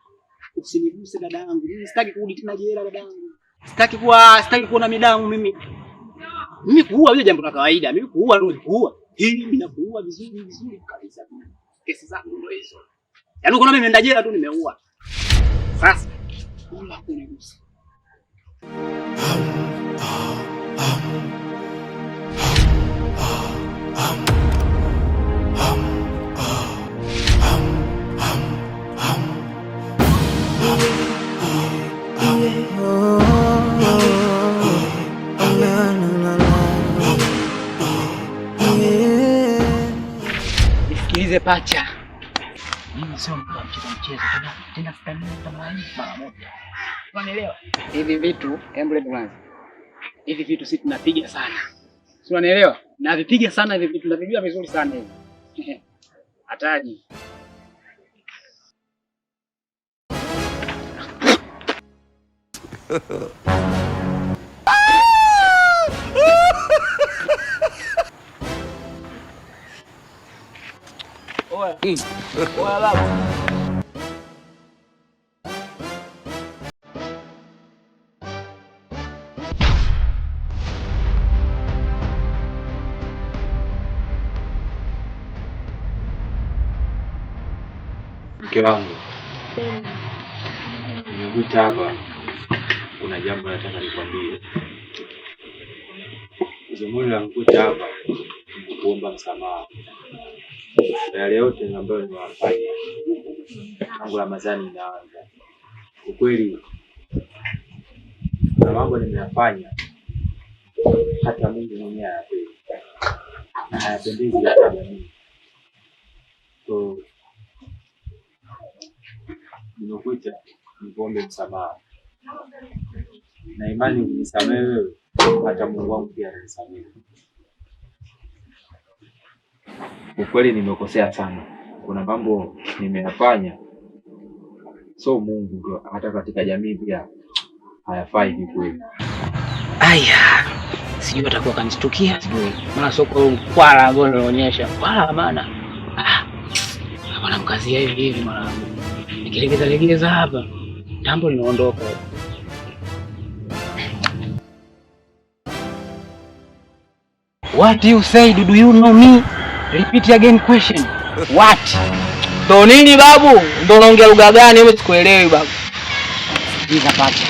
Usiniguse dadangu. Mimi sitaki kurudi tena jela dadangu. Sitaki kuona midamu mimi. Mimi kuua hiyo jambo la kawaida. Mimi kuua ndio kuua. Hili mimi nakuua vizuri kabisa. Kesi zangu ndio hizo. Yaani uko na mimi nenda jela tu nimeua. Sasa kula kunigusa. Niambie pacha. Mimi sio mtu wa mchezo tena stamina mara moja. Unaelewa? Hivi vitu, hebu leo kwanza. Hivi vitu sisi tunapiga sana. Si unaelewa? Na vipiga sana hivi vitu tunavijua vizuri sana hivi. Hataji. Oya. Oya baba. Mke wangu, nimekuita hapa, kuna jambo nataka nikwambie. Zumuni la kukuita hapa ni kuomba msamaha na yale yote ambayo nimewafanya tangu Ramadhani inaanza. Ukweli kuna mambo nimeyafanya hata Mungu mwenyewe hayapendi na hayapendezi hata jamii. So nimekuita nikuombe msamaha na imani unisamehe wewe, hata Mungu wangu pia atanisamehe. Ukweli nimekosea sana, kuna mambo nimeyafanya so Mungu ndio hata katika jamii pia hayafai hivi kweli. Aya, sijui atakuwa kanishtukia sijui. Maana soko kwala ambao naonyesha. Kwala maana. Bwana mkazia hivi hivi mwanangu. Nikilegeza hapa, tambo linaondoka. What you say? Do you know me? Repeat again question. What? Ndo nini babu? Ndo unaongea lugha gani? Mimi sikuelewi babu. Hiza pacha.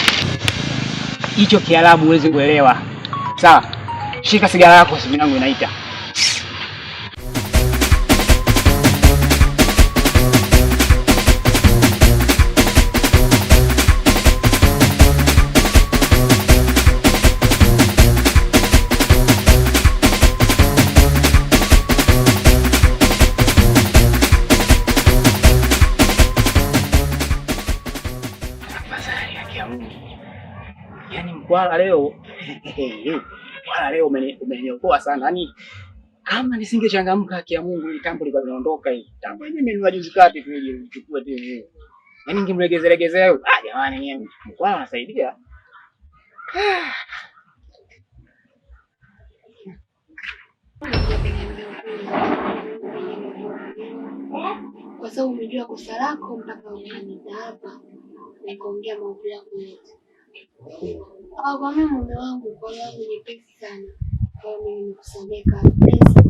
Hicho Kiarabu huwezi kuelewa. Sawa. Shika sigara yako, simu yangu inaita. Yaani mkwala leo umeniokoa sana. Yaani kama nisingechangamka haki ya Mungu ile tambo ilikuwa inaondoka hii. Tambo yenyewe nimenunua juzi kati tu ile nichukue tu hivi. Yaani ningemlegezea huyo. Jamani nyinyi mkwala anasaidia. Kwa sababu umejua kosa lako mpaka ukanita hapa na kuongea mambo yako yote. Kwa mimi mume wangu kwa wangu nyepesi sana. Kwa mimi nikusamehe kabisa.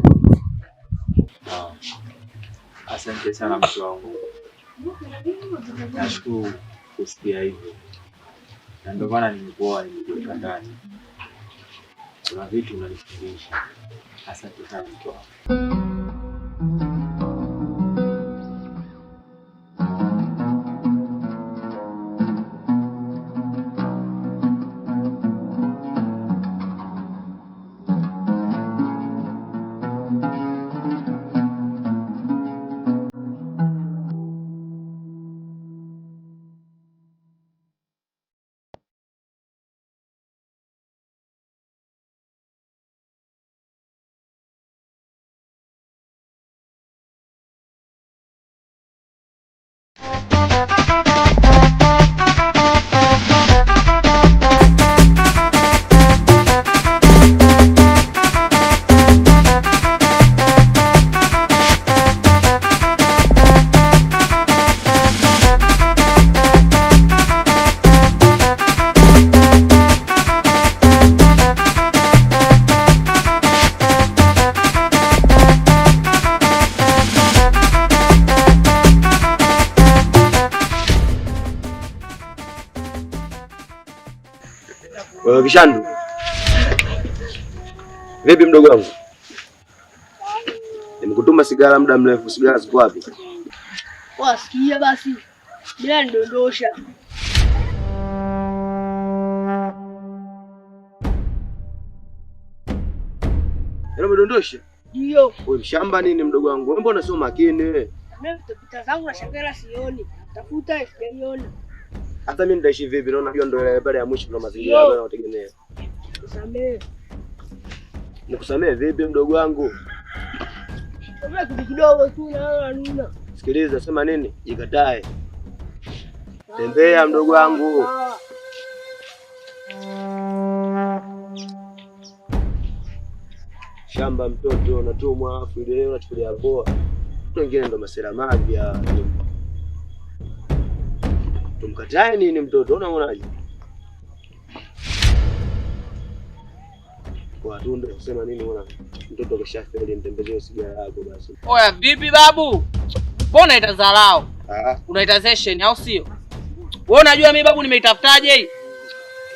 Asante sana mtu wangu. Nashukuru kusikia hivyo. Na ndio maana nimekuwa nimekuweka ndani. Kuna vitu unanifundisha. Asante sana mtu wangu. Wewe Kishandu. Vipi mdogo wangu? Nimekutuma sigara muda mrefu, sigara ziko wapi? Wasikia basi. Bila ndondosha. Umedondosha? Ndio. Wewe mshamba nini mdogo wangu? Wewe mbona sio makini? Mimi nitapita zangu na shangala sioni. Tafuta sijaiona. Hata mimi nitaishi vipi? Naona hiyo ndio ile ya mwisho na mazingira yao yanayotegemea. Nisamehe. Nikusamehe vipi mdogo wangu? Kabla kitu kidogo tu na nuna. Sikiliza, sema nini? Jikatae. Tembea mdogo wangu. Shamba mtoto unatumwa afu ile unachukulia poa. Mtu wengine ndo masera mavya. Tumkatae nini mtoto? Unaonaje? Kwa tunde kusema nini bwana? Mtoto kashafeli, mtembezee sigara yako basi. Oya vipi babu? Mbona itazalao? Unaita session au sio? Wewe unajua mimi babu nimeitafutaje hii?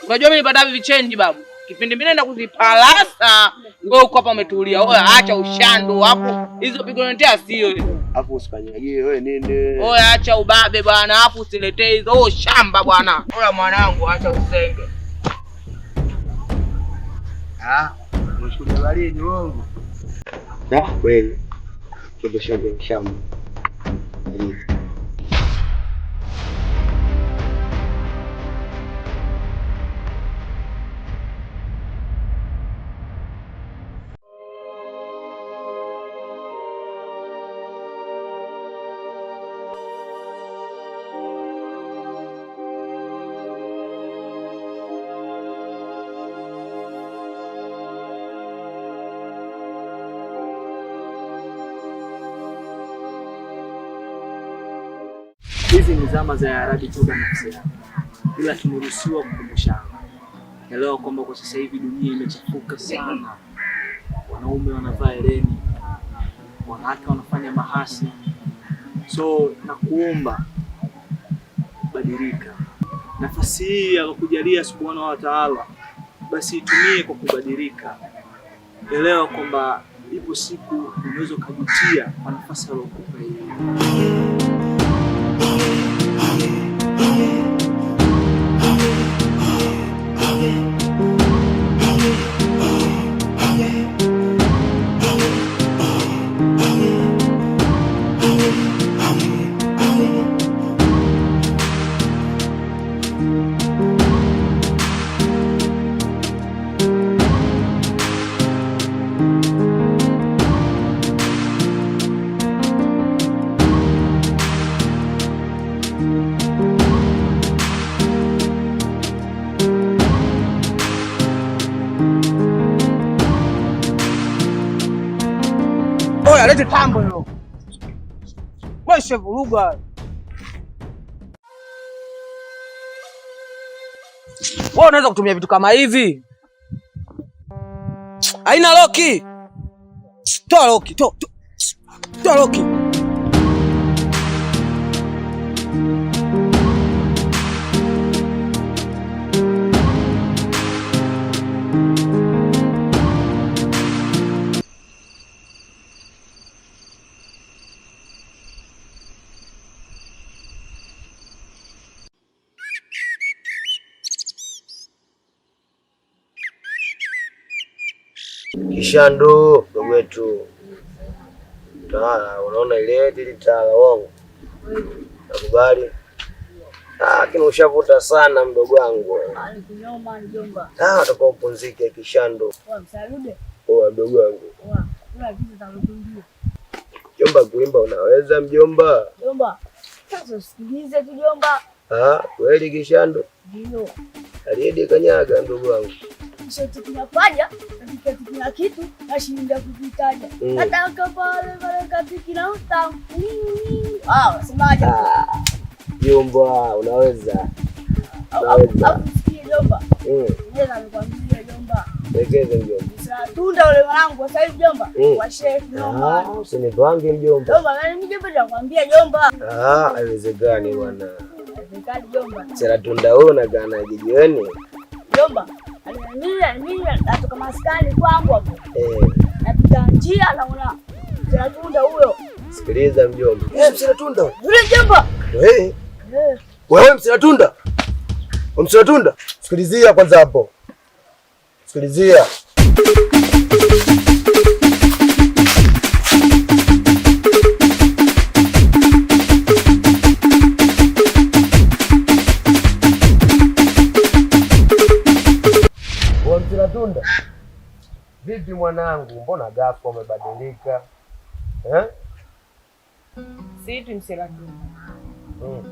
Unajua mimi nipata vichange babu. Kipindi mimi naenda kuzipalasa, ngo uko hapa umetulia. Oya acha ushando hapo. Hizo pigo niletea sio hizo. Hapo usikanyagie wewe nini? Oya acha ubabe bwana, hapo usiletee hizo shamba bwana. Oya mwanangu acha usenge. Mshukuru baridi wangu. Kweli. Kido shamba. Hizi ni zama za Arabi toka nafsi yako. Ila tumeruhusiwa kukumbushana. Elewa kwamba kwa sasa hivi dunia imechafuka sana. Wanaume wanavaa hereni, wanawake wanafanya mahasi. So nakuomba badilika. Nafasi hii ya kukujalia Subhanahu wa Ta'ala basi itumie kwa kubadilika. Elewa kwamba ipo siku unaweza kujutia kwa nafasi aliyokupa hii. Oya lete tambo hilo. Wewe vuruga. Wewe unaweza kutumia vitu kama hivi? Haina loki. Toa loki, toa loki. Kishando ndugu wetu. Unaona ile dilitala wangu. Nakubali. Lakini ushavuta sana mdogo wangu. Alikunyoma mjomba. Utakuwa upumzike Kishando. Msalude. Mdogo wangu. Kula kitu takutundia. Mjomba kuimba unaweza mjomba? Mjomba. Sasa usikilize tu mjomba. Kweli Kishando? Ndio. Aliende kanyaga ndugu wangu. Sio tunapaja, katika kitu na shinda kuvitaja. Nataka pale katika utam. Wasemaje? Jomba, unaweza. Usikie jomba. Yeye anakuambia jomba. Lekeze mjomba. Tunda ule mwanangu sasa hivi jomba. Kwa chef naomba. Usinipange mjomba. Jomba, mimi jomba nakwambia jomba. Haiwezekani bwana. Haiwezekani jomba. Sera tunda wewe na gana jijioni. Jomba, mimi natoka maskani kwangu hapo. Napita njia naona sera tunda huyo. Sikiliza mjomba. Msira tunda. Yule jomba. Wewe msira tunda. Msira tunda. Sikilizia kwanza hapo. Sikilizia. Vipi mwanangu, mbona ghafla umebadilika? Siitwi Msela Tunda.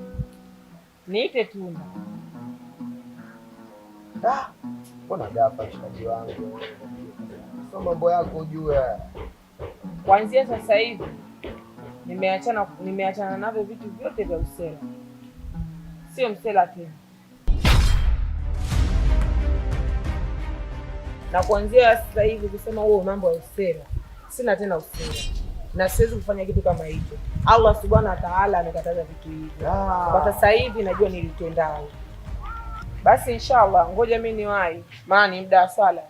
Niite Tunda. Mbona ghafla mshikaji wangu? Sio mambo yako ujue. Kuanzia sasa hivi nimeachana navyo vitu vyote vya usela. Sio msela tena. Na kuanzia sasa hivi kusema huo mambo ya usela, sina tena usela. Na siwezi kufanya kitu kama hicho. Allah Subhanahu wa Ta'ala amekataza vitu hivyo. Kwa sasa hivi najua nilitendao. Basi inshallah ngoja mimi niwahi, maana ni muda wa swala.